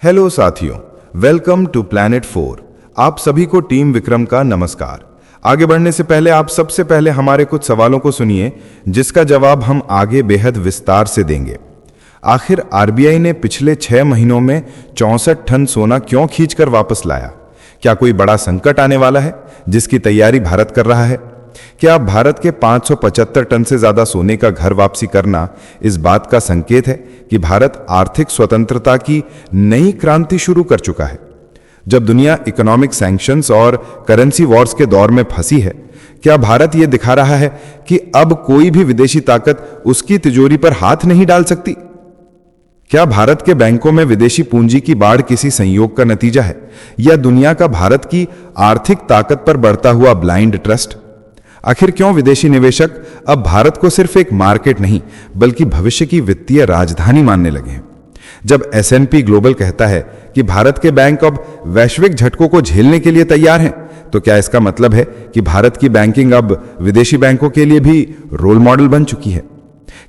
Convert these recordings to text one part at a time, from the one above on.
Hello साथियों, welcome to planet 4। आप सभी को टीम विक्रम का नमस्कार। आगे बढ़ने से पहले आप सबसे पहले हमारे कुछ सवालों को सुनिए, जिसका जवाब हम आगे बेहद विस्तार से देंगे। आखिर आरबीआई ने पिछले 6 महीनों में 64 टन सोना क्यों खींचकर वापस लाया? क्या कोई बड़ा संकट आने वाला है जिसकी तैयारी भारत कर रहा है? क्या भारत के 575 टन से ज्यादा सोने का घर वापसी करना इस बात का संकेत है कि भारत आर्थिक स्वतंत्रता की नई क्रांति शुरू कर चुका है? जब दुनिया इकोनॉमिक सैंक्शंस और करेंसी वॉर्स के दौर में फंसी है, क्या भारत यह दिखा रहा है कि अब कोई भी विदेशी ताकत उसकी तिजोरी पर हाथ नहीं डाल सकती? क्या भारत के बैंकों में विदेशी पूंजी की बाढ़ किसी संयोग का नतीजा है, या दुनिया का भारत की आर्थिक ताकत पर बढ़ता हुआ ब्लाइंड ट्रस्ट? आखिर क्यों विदेशी निवेशक अब भारत को सिर्फ एक मार्केट नहीं बल्कि भविष्य की वित्तीय राजधानी मानने लगे हैं? जब S&P ग्लोबल कहता है कि भारत के बैंक अब वैश्विक झटकों को झेलने के लिए तैयार हैं, तो क्या इसका मतलब है कि भारत की बैंकिंग अब विदेशी बैंकों के लिए भी रोल मॉडल बन चुकी है?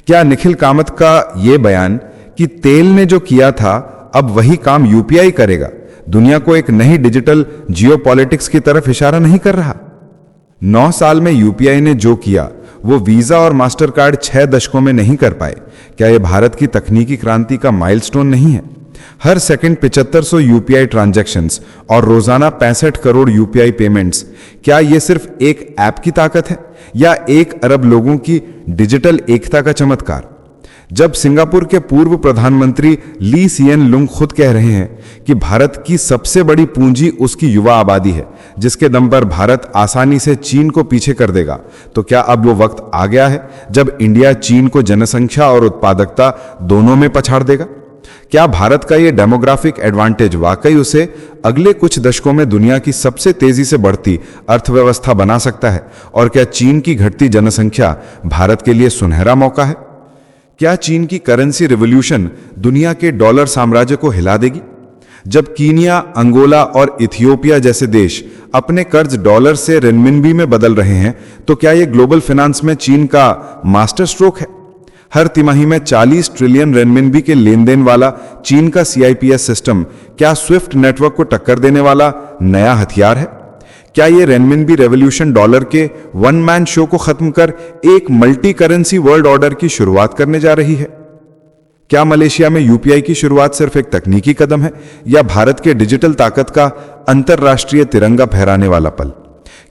क्या निखिल कामत का यह बयान कि तेल ने जो किया था अब वही काम यूपीआई करेगा, दुनिया को एक नई डिजिटल जियोपॉलिटिक्स की तरफ इशारा नहीं कर रहा? 9 साल में यूपीआई ने जो किया वो वीजा और मास्टर कार्ड 6 दशकों में नहीं कर पाए। क्या यह भारत की तकनीकी क्रांति का माइलस्टोन नहीं है? हर सेकंड 7500 यूपीआई ट्रांजैक्शंस और रोजाना 65 करोड़ यूपीआई पेमेंट्स, क्या यह सिर्फ एक ऐप की ताकत है या 1 अरब लोगों की डिजिटल एकता का चमत्कार? जब सिंगापुर के पूर्व प्रधानमंत्री ली सिएन लुंग खुद कह रहे हैं कि भारत की सबसे बड़ी पूंजी उसकी युवा आबादी है, जिसके दम पर भारत आसानी से चीन को पीछे कर देगा, तो क्या अब वो वक्त आ गया है जब इंडिया चीन को जनसंख्या और उत्पादकता दोनों में पछाड़ देगा? क्या भारत का ये डेमोग्राफिक एडवांटेज वाकई उसे अगले कुछ दशकों में दुनिया की सबसे तेजी से बढ़ती अर्थव्यवस्था बना सकता है? और क्या चीन की घटती जनसंख्या भारत के लिए सुनहरा मौका है? क्या चीन की करेंसी रिवॉल्यूशन दुनिया के डॉलर साम्राज्य को हिला देगी? जब कीनिया, अंगोला और इथियोपिया जैसे देश अपने कर्ज डॉलर से रेनमिनबी में बदल रहे हैं, तो क्या यह ग्लोबल फाइनेंस में चीन का मास्टर स्ट्रोक है? हर तिमाही में 40 ट्रिलियन रेनमिनबी के लेन देन वाला चीन का CIPS सिस्टम क्या स्विफ्ट नेटवर्क को टक्कर देने वाला नया हथियार है? क्या यह रेनमिनबी रेवोल्यूशन डॉलर के वन मैन शो को खत्म कर एक मल्टी करेंसी वर्ल्ड ऑर्डर की शुरुआत करने जा रही है? क्या मलेशिया में यूपीआई की शुरुआत सिर्फ एक तकनीकी कदम है या भारत के डिजिटल ताकत का अंतरराष्ट्रीय तिरंगा फहराने वाला पल?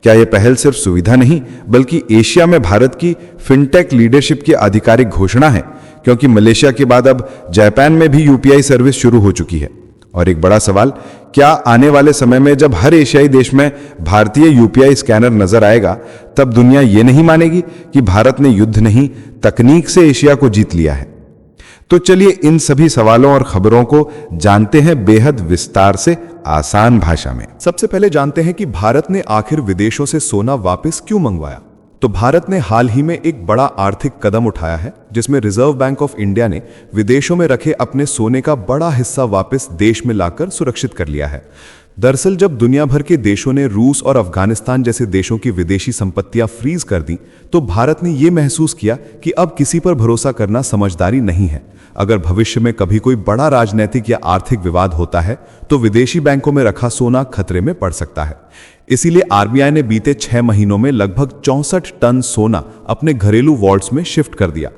क्या यह पहल सिर्फ सुविधा नहीं बल्कि एशिया में भारत की फिनटेक लीडरशिप की आधिकारिक घोषणा है, क्योंकि मलेशिया के बाद अब जापान में भी यूपीआई सर्विस शुरू हो चुकी है? और एक बड़ा सवाल, क्या आने वाले समय में जब हर एशियाई देश में भारतीय यूपीआई स्कैनर नजर आएगा, तब दुनिया ये नहीं मानेगी कि भारत ने युद्ध नहीं तकनीक से एशिया को जीत लिया है? तो चलिए इन सभी सवालों और खबरों को जानते हैं बेहद विस्तार से, आसान भाषा में। सबसे पहले जानते हैं कि भारत ने आखिर विदेशों से सोना वापस क्यों मंगवाया। तो भारत ने हाल ही में एक बड़ा आर्थिक कदम उठाया है, जिसमें रिजर्व बैंक ऑफ इंडिया ने विदेशों में रखे अपने सोने का बड़ा हिस्सा वापस देश में लाकर सुरक्षित कर लिया है। दरअसल जब दुनिया भर के देशों ने रूस और अफगानिस्तान जैसे देशों की विदेशी संपत्तियां फ्रीज कर दी, तो भारत ने यह महसूस किया कि अब किसी पर भरोसा करना समझदारी नहीं है। अगर भविष्य में कभी कोई बड़ा राजनीतिक या आर्थिक विवाद होता है, तो विदेशी बैंकों में रखा सोना खतरे में पड़ सकता है। इसीलिए आरबीआई ने बीते 6 महीनों में लगभग 64 टन सोना अपने घरेलू वॉल्ट्स में शिफ्ट कर दिया।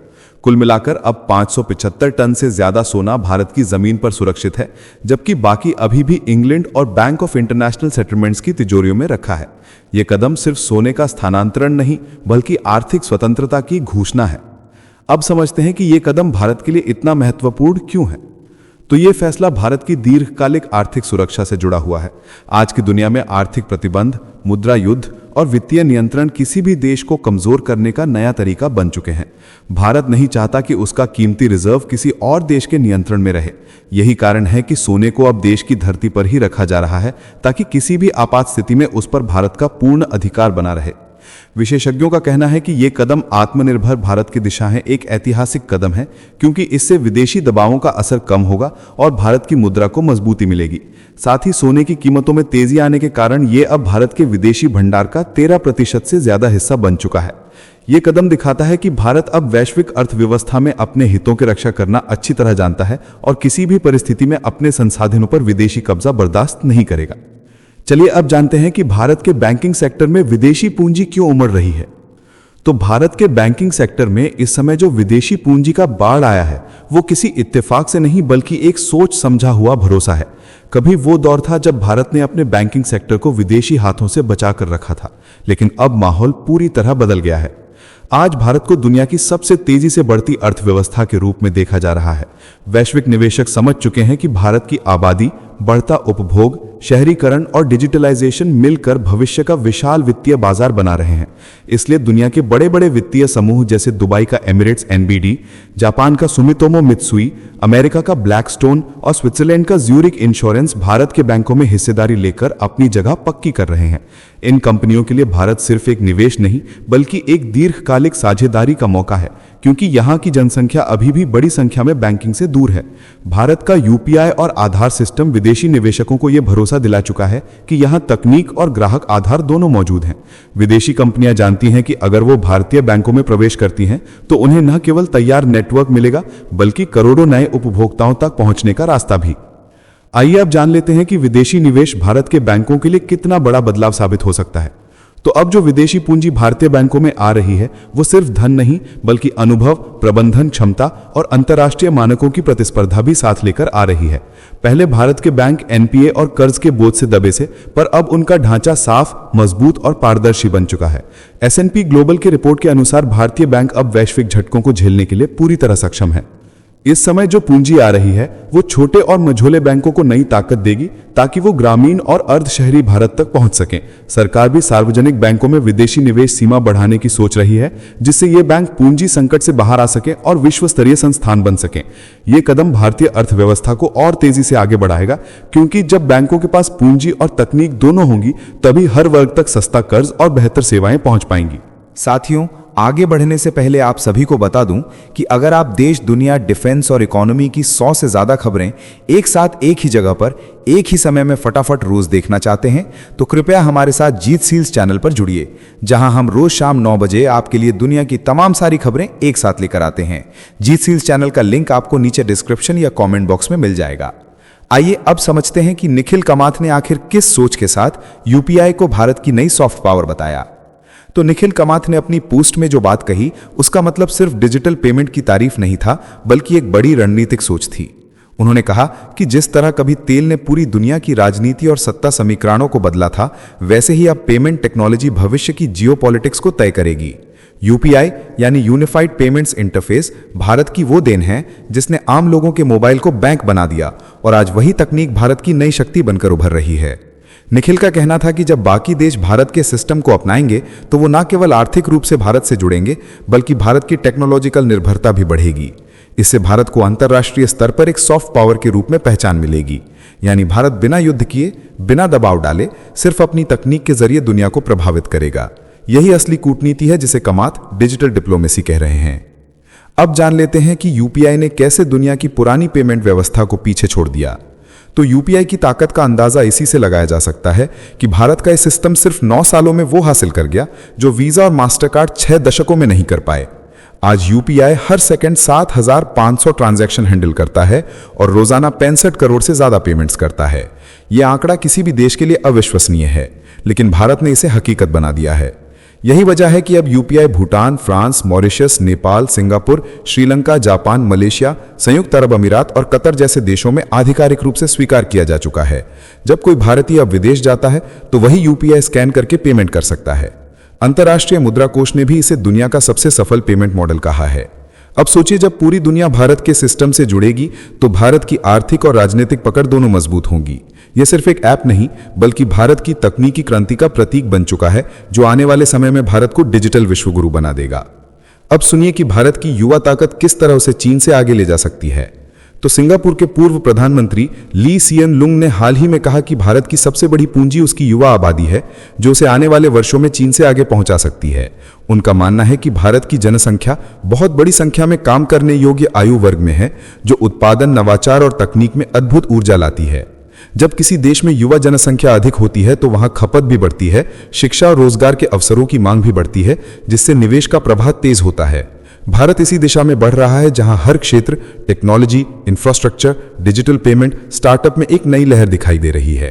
कुल मिलाकर अब 575 टन से ज्यादा सोना भारत की जमीन पर सुरक्षित है, जबकि बाकी अभी भी इंग्लैंड और बैंक ऑफ इंटरनेशनल सेटलमेंट्स की तिजोरियों में रखा है। यह कदम सिर्फ सोने का स्थानांतरण नहीं बल्कि आर्थिक स्वतंत्रता की घोषणा है। अब समझते हैं कि यह कदम भारत के लिए इतना महत्वपूर्ण क्यों है। तो यह फैसला भारत की दीर्घकालिक आर्थिक सुरक्षा से जुड़ा हुआ है। आज की दुनिया में आर्थिक प्रतिबंध, मुद्रा युद्ध और वित्तीय नियंत्रण किसी भी देश को कमजोर करने का नया तरीका बन चुके हैं। भारत नहीं चाहता कि उसका कीमती रिजर्व किसी और देश के नियंत्रण में रहे। यही कारण है कि सोने को अब देश की धरती पर ही रखा जा रहा है, ताकि किसी भी आपात स्थिति में उस पर भारत का पूर्ण अधिकार बना रहे। विशेषज्ञों का कहना है कि ये कदम आत्मनिर्भर भारत की दिशा है एक ऐतिहासिक कदम है, क्योंकि इससे विदेशी दबावों का असर कम होगा और भारत की मुद्रा को मजबूती मिलेगी। साथ ही सोने की कीमतों में तेजी आने के कारण ये अब भारत के विदेशी भंडार का 13% से ज्यादा हिस्सा बन चुका है। ये कदम दिखाता है कि भारत अब वैश्विक अर्थव्यवस्था में अपने हितों की रक्षा करना अच्छी तरह जानता है और किसी भी परिस्थिति में अपने संसाधनों पर विदेशी कब्जा बर्दाश्त नहीं करेगा। चलिए अब जानते हैं कि भारत के बैंकिंग सेक्टर में विदेशी पूंजी क्यों उमड़ रही है। तो भारत के बैंकिंग सेक्टर में इस समय जो विदेशी पूंजी का बाढ़ आया है वो किसी इत्तेफाक से नहीं बल्कि एक सोच समझा हुआ भरोसा है। कभी वो दौर था जब भारत ने अपने बैंकिंग सेक्टर को विदेशी हाथों से बचा कर रखा था, लेकिन अब माहौल पूरी तरह बदल गया है। आज भारत को दुनिया की सबसे तेजी से बढ़ती अर्थव्यवस्था के रूप में देखा जा रहा है। वैश्विक निवेशक समझ चुके हैं कि भारत की आबादी, बढ़ता उपभोग, शहरीकरण और डिजिटलाइजेशन मिलकर भविष्य का विशाल वित्तीय बाजार बना रहे हैं। इसलिए दुनिया के बड़े बड़े वित्तीय समूह जैसे दुबई का एमिरेट्स एनबीडी, जापान का सुमितोमो मित्सुई, अमेरिका का ब्लैकस्टोन और स्विट्जरलैंड का ज्यूरिक इंश्योरेंस भारत के बैंकों में हिस्सेदारी लेकर अपनी जगह पक्की कर रहे हैं। इन कंपनियों के लिए भारत सिर्फ एक निवेश नहीं बल्कि एक दीर्घकालिक साझेदारी का मौका है, क्योंकि यहाँ की जनसंख्या अभी भी बड़ी संख्या में बैंकिंग से दूर है। भारत का यूपीआई और आधार सिस्टम विदेशी निवेशकों को यह भरोसा दिला चुका है कि यहाँ तकनीक और ग्राहक आधार दोनों मौजूद हैं। विदेशी कंपनियां जानती हैं कि अगर वो भारतीय बैंकों में प्रवेश करती हैं तो उन्हें न केवल तैयार नेटवर्क मिलेगा बल्कि करोड़ों नए उपभोक्ताओं तक पहुंचने का रास्ता भी। आइए अब जान लेते हैं कि विदेशी निवेश भारत के बैंकों के लिए कितना बड़ा बदलाव साबित हो सकता है। तो अब जो विदेशी पूंजी भारतीय बैंकों में आ रही है वो सिर्फ धन नहीं बल्कि अनुभव, प्रबंधन क्षमता और अंतर्राष्ट्रीय मानकों की प्रतिस्पर्धा भी साथ लेकर आ रही है। पहले भारत के बैंक एनपीए और कर्ज के बोझ से दबे से, पर अब उनका ढांचा साफ, मजबूत और पारदर्शी बन चुका है। एस&पी ग्लोबल के रिपोर्ट के अनुसार भारतीय बैंक अब वैश्विक झटकों को झेलने के लिए पूरी तरह सक्षम है। इस समय जो पूंजी आ रही है वो छोटे और मझोले बैंकों को नई ताकत देगी ताकि वो ग्रामीण और अर्ध शहरी भारत तक पहुंच सकें। सरकार भी सार्वजनिक बैंकों में विदेशी निवेश सीमा बढ़ाने की सोच रही है, जिससे ये बैंक पूंजी संकट से बाहर आ सके और विश्व स्तरीय संस्थान बन सकें। ये कदम भारतीय अर्थव्यवस्था को और तेजी से आगे बढ़ाएगा, क्योंकि जब बैंकों के पास पूंजी और तकनीक दोनों होंगी तभी हर वर्ग तक सस्ता कर्ज और बेहतर सेवाएं पहुंच पाएंगी। साथियों, आगे बढ़ने से पहले आप सभी को बता दूं कि अगर आप देश, दुनिया, डिफेंस और इकोनॉमी की 100 से ज्यादा खबरें एक साथ एक ही जगह पर एक ही समय में फटाफट रोज देखना चाहते हैं तो कृपया हमारे साथ जीत सील्स चैनल पर जुड़िए, जहां हम रोज शाम 9 बजे आपके लिए दुनिया की तमाम सारी खबरें एक साथ लेकर आते हैं। जीत सील्स चैनल का लिंक आपको नीचे डिस्क्रिप्शन या कॉमेंट बॉक्स में मिल जाएगा। आइए अब समझते हैं कि निखिल कामत ने आखिर किस सोच के साथ यूपीआई को भारत की नई सॉफ्ट पावर बताया। तो निखिल कामत ने अपनी पोस्ट में जो बात कही उसका मतलब सिर्फ डिजिटल पेमेंट की तारीफ नहीं था, बल्कि एक बड़ी रणनीतिक सोच थी। उन्होंने कहा कि जिस तरह कभी तेल ने पूरी दुनिया की राजनीति और सत्ता समीकरणों को बदला था, वैसे ही अब पेमेंट टेक्नोलॉजी भविष्य की जियोपॉलिटिक्स को तय करेगी। यूपीआई यानी यूनिफाइड पेमेंट्स इंटरफेस भारत की वो देन है जिसने आम लोगों के मोबाइल को बैंक बना दिया, और आज वही तकनीक भारत की नई शक्ति बनकर उभर रही है। निखिल का कहना था कि जब बाकी देश भारत के सिस्टम को अपनाएंगे तो वो न केवल आर्थिक रूप से भारत से जुड़ेंगे बल्कि भारत की टेक्नोलॉजिकल निर्भरता भी बढ़ेगी। इससे भारत को अंतर्राष्ट्रीय स्तर पर एक सॉफ्ट पावर के रूप में पहचान मिलेगी, यानी भारत बिना युद्ध किए, बिना दबाव डाले, सिर्फ अपनी तकनीक के जरिए दुनिया को प्रभावित करेगा। यही असली कूटनीति है जिसे कामत डिजिटल डिप्लोमेसी कह रहे हैं। अब जान लेते हैं कि यूपीआई ने कैसे दुनिया की पुरानी पेमेंट व्यवस्था को पीछे छोड़ दिया। तो यूपीआई की ताकत का अंदाजा इसी से लगाया जा सकता है कि भारत का यह सिस्टम सिर्फ 9 सालों में वो हासिल कर गया जो वीजा और मास्टरकार्ड 6 दशकों में नहीं कर पाए। आज यूपीआई हर सेकंड 7,500 ट्रांजैक्शन हैंडल करता है और रोजाना 65 करोड़ से ज्यादा पेमेंट्स करता है। यह आंकड़ा किसी भी देश के लिए अविश्वसनीय है, लेकिन भारत ने इसे हकीकत बना दिया है। यही वजह है कि अब UPI Bhutan, France, Mauritius, Nepal, Singapore, Sri Lanka, Japan, Malaysia, संयुक्त अरब अमीरात और कतर जैसे देशों में आधिकारिक रूप से स्वीकार किया जा चुका है। जब कोई भारतीय अब विदेश जाता है तो वही यूपीआई स्कैन करके पेमेंट कर सकता है। अंतर्राष्ट्रीय मुद्रा कोष ने भी इसे दुनिया का सबसे सफल पेमेंट मॉडल कहा है। अब सोचिए, जब पूरी दुनिया भारत के सिस्टम से जुड़ेगी तो भारत की आर्थिक और राजनीतिक पकड़ दोनों मजबूत होंगी। यह सिर्फ एक ऐप नहीं बल्कि भारत की तकनीकी क्रांति का प्रतीक बन चुका है, जो आने वाले समय में भारत को डिजिटल विश्वगुरु बना देगा। अब सुनिए कि भारत की युवा ताकत किस तरह उसे चीन से आगे ले जा सकती है। तो सिंगापुर के पूर्व प्रधानमंत्री ली सियन लुंग ने हाल ही में कहा कि भारत की सबसे बड़ी पूंजी उसकी युवा आबादी है, जो उसे आने वाले वर्षों में चीन से आगे पहुंचा सकती है। उनका मानना है कि भारत की जनसंख्या बहुत बड़ी संख्या में काम करने योग्य आयु वर्ग में है, जो उत्पादन, नवाचार और तकनीक में अद्भुत ऊर्जा लाती है। जब किसी देश में युवा जनसंख्या अधिक होती है तो वहां खपत भी बढ़ती है, शिक्षा और रोजगार के अवसरों की मांग भी बढ़ती है, जिससे निवेश का प्रवाह तेज होता है। भारत इसी दिशा में बढ़ रहा है, जहां हर क्षेत्र, technology, infrastructure, digital payment, startup में एक नई लहर दिखाई दे रही है।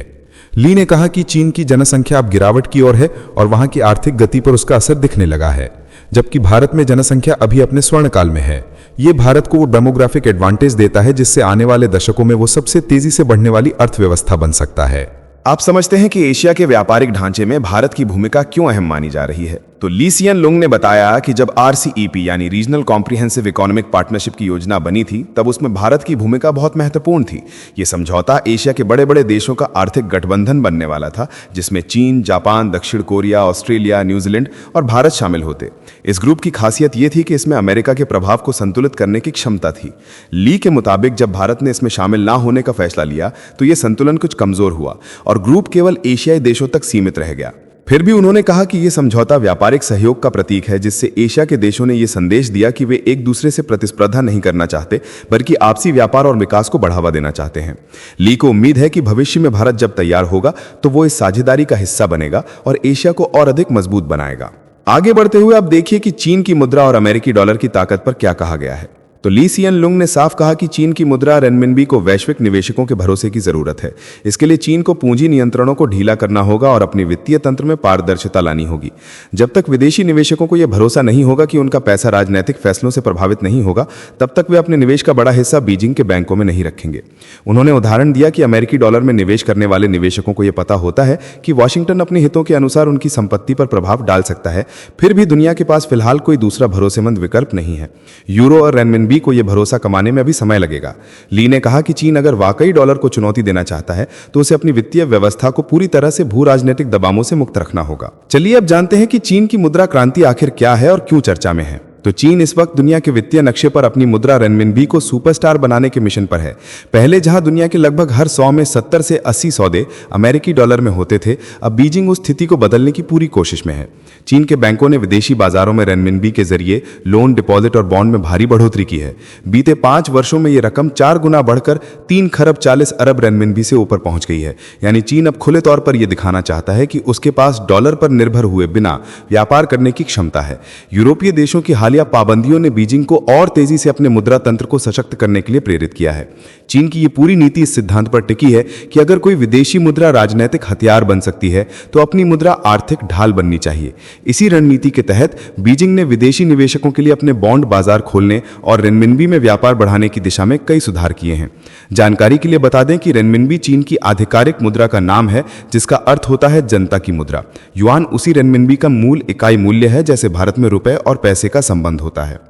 ली ने कहा कि चीन की जनसंख्या अब गिरावट की ओर है और वहां की आर्थिक गति पर उसका असर दिखने लगा है, जबकि भारत में जनसंख्या अभी अपने स्वर्णकाल में है। ये भारत को वो डेमोग्राफिक एडवांटेज देता है जिससे आने वाले दशकों में वो सबसे तेजी से बढ़ने वाली अर्थव्यवस्था बन सकता है। आप समझते हैं कि एशिया के व्यापारिक ढांचे में भारत की भूमिका क्यों अहम मानी जा रही है? तो ली सियन लुंग ने बताया कि जब RCEP यानी रीजनल कॉम्प्रिहेंसिव इकोनॉमिक पार्टनरशिप की योजना बनी थी, तब उसमें भारत की भूमिका बहुत महत्वपूर्ण थी। ये समझौता एशिया के बड़े बड़े देशों का आर्थिक गठबंधन बनने वाला था, जिसमें चीन, जापान, दक्षिण कोरिया, ऑस्ट्रेलिया, न्यूजीलैंड और भारत शामिल होते। इस ग्रुप की खासियत ये थी कि इसमें अमेरिका के प्रभाव को संतुलित करने की क्षमता थी। ली के मुताबिक जब भारत ने इसमें शामिल ना होने का फैसला लिया तो ये संतुलन कुछ कमजोर हुआ और ग्रुप केवल एशियाई देशों तक सीमित रह गया। फिर भी उन्होंने कहा कि यह समझौता व्यापारिक सहयोग का प्रतीक है, जिससे एशिया के देशों ने यह संदेश दिया कि वे एक दूसरे से प्रतिस्पर्धा नहीं करना चाहते, बल्कि आपसी व्यापार और विकास को बढ़ावा देना चाहते हैं। ली को उम्मीद है कि भविष्य में भारत जब तैयार होगा तो वो इस साझेदारी का हिस्सा बनेगा और एशिया को और अधिक मजबूत बनाएगा। आगे बढ़ते हुए आप देखिए कि चीन की मुद्रा और अमेरिकी डॉलर की ताकत पर क्या कहा गया है। तो ली सियन लुंग ने साफ कहा कि चीन की मुद्रा रेनमिनबी को वैश्विक निवेशकों के भरोसे की जरूरत है। इसके लिए चीन को पूंजी नियंत्रणों को ढीला करना होगा और अपनी वित्तीय तंत्र में पारदर्शिता लानी होगी। जब तक विदेशी निवेशकों को यह भरोसा नहीं होगा कि उनका पैसा राजनीतिक फैसलों से प्रभावित नहीं होगा, तब तक वे अपने निवेश का बड़ा हिस्सा बीजिंग के बैंकों में नहीं रखेंगे। उन्होंने उदाहरण दिया कि अमेरिकी डॉलर में निवेश करने वाले निवेशकों को यह पता होता है कि वॉशिंगटन अपने हितों के अनुसार उनकी संपत्ति पर प्रभाव डाल सकता है, फिर भी दुनिया के पास फिलहाल कोई दूसरा भरोसेमंद विकल्प नहीं है। यूरो और रेनमिनबी को यह भरोसा कमाने में अभी समय लगेगा। ली ने कहा कि चीन अगर वाकई डॉलर को चुनौती देना चाहता है तो उसे अपनी वित्तीय व्यवस्था को पूरी तरह से भू राजनीतिक दबावों से मुक्त रखना होगा। चलिए अब जानते हैं कि चीन की मुद्रा क्रांति आखिर क्या है और क्यों चर्चा में है। तो चीन इस वक्त दुनिया के वित्तीय नक्शे पर अपनी मुद्रा रेनमिनबी को सुपरस्टार बनाने के मिशन पर है। पहले जहां दुनिया के लगभग हर 100 में 70 से 80 सौदे अमेरिकी डॉलर में होते थे, अब बीजिंग उस स्थिति को बदलने की पूरी कोशिश में है। चीन के बैंकों ने विदेशी बाजारों में रेनमिनबी के जरिए लोन, डिपॉजिट और बॉन्ड में भारी बढ़ोतरी की है। बीते 5 वर्षों में यह रकम 4 गुना बढ़कर 3 खरब 40 अरब रेनमिनबी से ऊपर पहुंच गई है। यानी चीन अब खुले तौर पर यह दिखाना चाहता है कि उसके पास डॉलर पर निर्भर हुए बिना व्यापार करने की क्षमता है। यूरोपीय देशों की हालिया पाबंदियों ने बीजिंग को और तेजी से अपने मुद्रा तंत्र को सशक्त करने के लिए प्रेरित किया है। चीन की ये पूरी नीति इस सिद्धांत पर टिकी है कि अगर कोई विदेशी मुद्रा राजनीतिक हथियार बन सकती है तो अपनी मुद्रा आर्थिक ढाल बननी चाहिए। इसी रणनीति के तहत बीजिंग ने विदेशी निवेशकों के लिए अपने बॉन्ड बाजार खोलने और रेनमिनबी में व्यापार बढ़ाने की दिशा में कई सुधार किए हैं। जानकारी के लिए बता दें कि रेनमिनबी चीन की आधिकारिक मुद्रा का नाम है, जिसका अर्थ होता है जनता की मुद्रा। युआन उसी रेनमिनबी का मूल इकाई मूल्य है, जैसे भारत में रुपए और पैसे का संबंध होता है।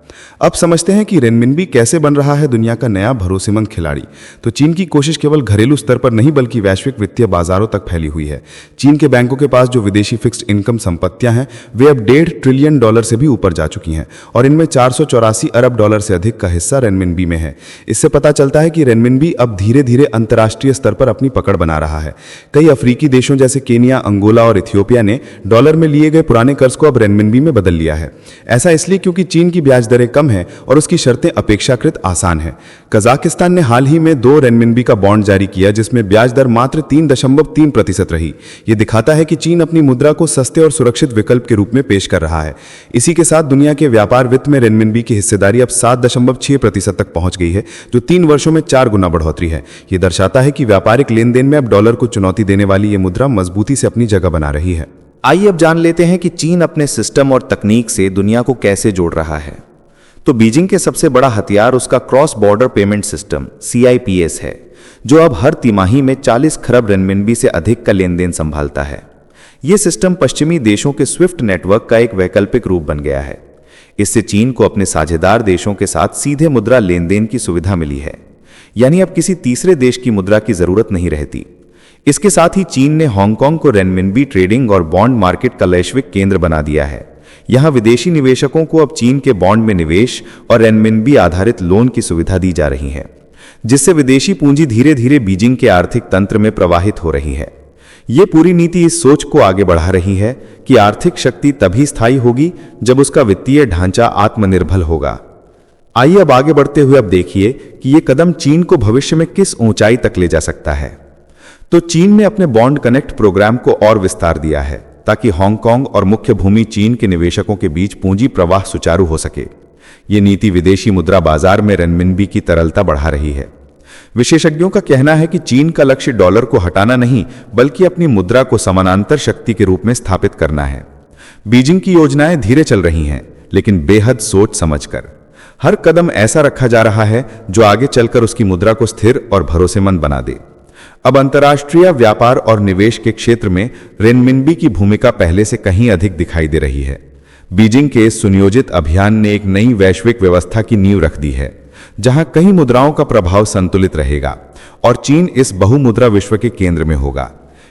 अब समझते हैं कि रेनमिनबी कैसे बन रहा है दुनिया का नया भरोसेमंद खिलाड़ी। तो चीन की कोशिश केवल घरेलू स्तर पर नहीं बल्कि वैश्विक वित्तीय बाजारों तक फैली हुई है। चीन के बैंकों के पास जो विदेशी फिक्स्ड इनकम संपत्तियां हैं वे अब $1.5 ट्रिलियन से भी ऊपर जा चुकी हैं और इनमें $484 अरब से अधिक का हिस्सा रेनमिनबी में है। इससे पता चलता है कि रेनमिनबी अब धीरे धीरे अंतर्राष्ट्रीय स्तर पर अपनी पकड़ बना रहा है। कई अफ्रीकी देशों जैसे केनिया, अंगोला और इथियोपिया ने डॉलर में लिए गए पुराने कर्ज को अब रेनमिनबी में बदल लिया है। ऐसा इसलिए क्योंकि चीन की ब्याज दरें कम है और उसकी शर्तें अपेक्षाकृत आसान हैं। कजाकिस्तान ने हाल ही में 2 रेनमिनबी का बॉन्ड जारी किया, जिसमें ब्याज दर मात्र 3.3% रही। यह दिखाता है कि चीन अपनी मुद्रा को सस्ते और सुरक्षित विकल्प के रूप में पेश कर रहा है। इसी के साथ दुनिया के व्यापार वित्त में रेनमिनबी की हिस्सेदारी अब 7.6% तक पहुंच गई है, जो 3 वर्षों में 4 गुना बढ़ोतरी है। यह दर्शाता है कि व्यापारिक लेन देन में अब डॉलर को चुनौती देने वाली यह मुद्रा मजबूती से अपनी जगह बना रही है। आइए अब जान लेते हैं कि चीन अपने सिस्टम और तकनीक से दुनिया को कैसे जोड़ रहा है। तो बीजिंग के सबसे बड़ा हथियार उसका cross border payment system CIPS है, जो अब हर तिमाही में 40 खरब रेनमिनबी से अधिक का लेन देन संभालता है। यह सिस्टम पश्चिमी देशों के स्विफ्ट नेटवर्क का एक वैकल्पिक रूप बन गया है। इससे चीन को अपने साझेदार देशों के साथ सीधे मुद्रा लेन देन की सुविधा मिली है, यानी अब किसी तीसरे देश की मुद्रा की जरूरत नहीं रहती। इसके साथ ही चीन ने हांगकांग को रेनमिनबी ट्रेडिंग और बॉन्ड मार्केट का वैश्विक केंद्र बना दिया है। यहां विदेशी निवेशकों को अब चीन के बॉन्ड में निवेश और रेनमिनबी आधारित लोन की सुविधा दी जा रही है। जिससे विदेशी पूंजी धीरे धीरे बीजिंग के आर्थिक तंत्र में प्रवाहित हो रही है। ये पूरी नीति इस सोच को आगे बढ़ा रही है कि आर्थिक शक्ति तभी स्थायी होगी जब उसका वित्तीय ढांचा आत्मनिर्भर होगा। आइए अब आगे बढ़ते हुए अब देखिए कि ये कदम चीन को भविष्य में किस ऊंचाई तक ले जा सकता है। तो चीन ने अपने बॉन्ड कनेक्ट प्रोग्राम को और विस्तार दिया है ताकि हांगकांग और मुख्य भूमि चीन के निवेशकों के बीच पूंजी प्रवाह सुचारू हो सके। ये नीति विदेशी मुद्रा बाजार में रेनमिनबी की तरलता बढ़ा रही है। विशेषज्ञों का कहना है कि चीन का लक्ष्य डॉलर को हटाना नहीं बल्कि अपनी मुद्रा को समानांतर शक्ति के रूप में स्थापित करना है। बीजिंग की योजनाएं धीरे चल रही हैं, लेकिन बेहद सोच समझकर। हर कदम ऐसा रखा जा रहा है जो आगे चलकर उसकी मुद्रा को स्थिर और भरोसेमंद बना दे। अब अंतर्राष्ट्रीय व्यापार और निवेश के क्षेत्र में रेनमिनबी की भूमिका पहले से कहीं अधिक दिखाई दे रही है। बीजिंग के इस सुनियोजित अभियान ने एक नई वैश्विक व्यवस्था की नींव रख दी है, जहां कई मुद्राओं का प्रभाव संतुलित रहेगा और चीन इस बहुमुद्रा विश्व के केंद्र में होगा।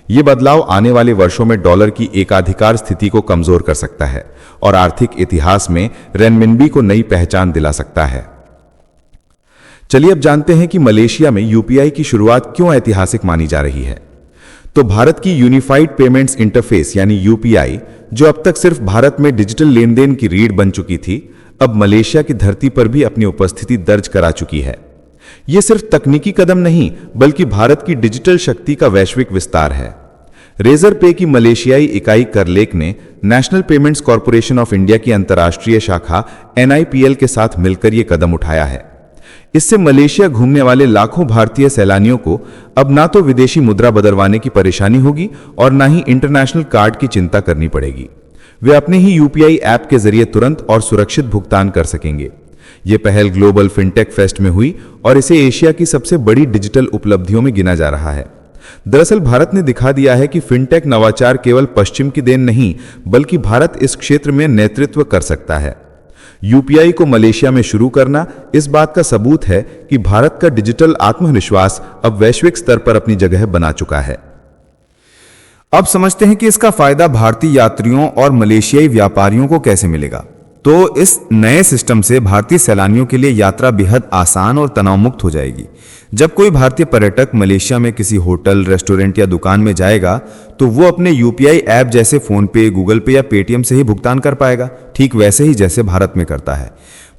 ये बदलाव आने वाले वर्षों में डॉलर की एकाधिकार स्थिति को कमजोर कर सकता है और आर्थिक इतिहास में रेनमिनबी को नई पहचान दिला सकता है। चलिए अब जानते हैं कि मलेशिया में यूपीआई की शुरुआत क्यों ऐतिहासिक मानी जा रही है। तो भारत की यूनिफाइड पेमेंट्स इंटरफेस यानी यूपीआई, जो अब तक सिर्फ भारत में डिजिटल लेन देन की रीढ़ बन चुकी थी, अब मलेशिया की धरती पर भी अपनी उपस्थिति दर्ज करा चुकी है। यह सिर्फ तकनीकी कदम नहीं बल्कि भारत की डिजिटल शक्ति का वैश्विक विस्तार है। रेजर पे की मलेशियाई इकाई करलेक ने national payments corporation of India की अंतर्राष्ट्रीय शाखा NIPL के साथ मिलकर यह कदम उठाया है। इससे मलेशिया घूमने वाले लाखों भारतीय सैलानियों को अब ना तो विदेशी मुद्रा बदलवाने की परेशानी होगी और ना ही इंटरनेशनल कार्ड की चिंता करनी पड़ेगी। वे अपने ही यूपीआई ऐप के जरिए तुरंत और सुरक्षित भुगतान कर सकेंगे। यह पहल ग्लोबल फिनटेक फेस्ट में हुई और इसे एशिया की सबसे बड़ी डिजिटल उपलब्धियों में गिना जा रहा है। दरअसल भारत ने दिखा दिया है कि फिनटेक नवाचार केवल पश्चिम की देन नहीं बल्कि भारत इस क्षेत्र में नेतृत्व कर सकता है। यूपीआई को मलेशिया में शुरू करना इस बात का सबूत है कि भारत का डिजिटल आत्मविश्वास अब वैश्विक स्तर पर अपनी जगह बना चुका है। अब समझते हैं कि इसका फायदा भारतीय यात्रियों और मलेशियाई व्यापारियों को कैसे मिलेगा। तो इस नए सिस्टम से भारतीय सैलानियों के लिए यात्रा बेहद आसान और तनाव मुक्त हो जाएगी। जब कोई भारतीय पर्यटक मलेशिया में किसी होटल, रेस्टोरेंट या दुकान में जाएगा तो वो अपने यूपीआई ऐप जैसे फोन पे, गूगल पे या पेटीएम से ही भुगतान कर पाएगा, ठीक वैसे ही जैसे भारत में करता है।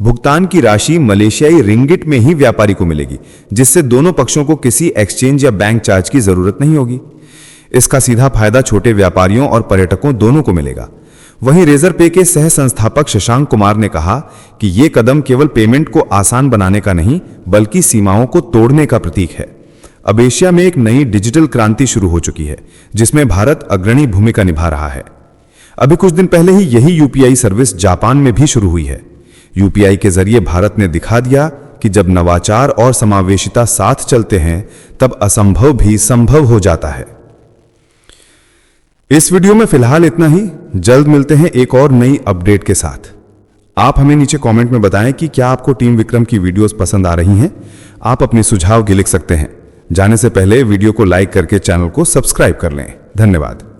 भुगतान की राशि मलेशियाई रिंगिट में ही व्यापारी को मिलेगी, जिससे दोनों पक्षों को किसी एक्सचेंज या बैंक चार्ज की जरूरत नहीं होगी। इसका सीधा फायदा छोटे व्यापारियों और पर्यटकों दोनों को मिलेगा। वहीं रेजर पे के सह संस्थापक शशांक कुमार ने कहा कि यह कदम केवल पेमेंट को आसान बनाने का नहीं बल्कि सीमाओं को तोड़ने का प्रतीक है। अब एशिया में एक नई डिजिटल क्रांति शुरू हो चुकी है, जिसमें भारत अग्रणी भूमिका निभा रहा है। अभी कुछ दिन पहले ही यही यूपीआई सर्विस जापान में भी शुरू हुई है। यूपीआई के जरिए भारत ने दिखा दिया कि जब नवाचार और समावेशिता साथ चलते हैं तब असंभव भी संभव हो जाता है। इस वीडियो में फिलहाल इतना ही। जल्द मिलते हैं एक और नई अपडेट के साथ। आप हमें नीचे कमेंट में बताएं कि क्या आपको टीम विक्रम की वीडियोस पसंद आ रही हैं। आप अपने सुझाव भी लिख सकते हैं। जाने से पहले वीडियो को लाइक करके चैनल को सब्सक्राइब कर लें। धन्यवाद।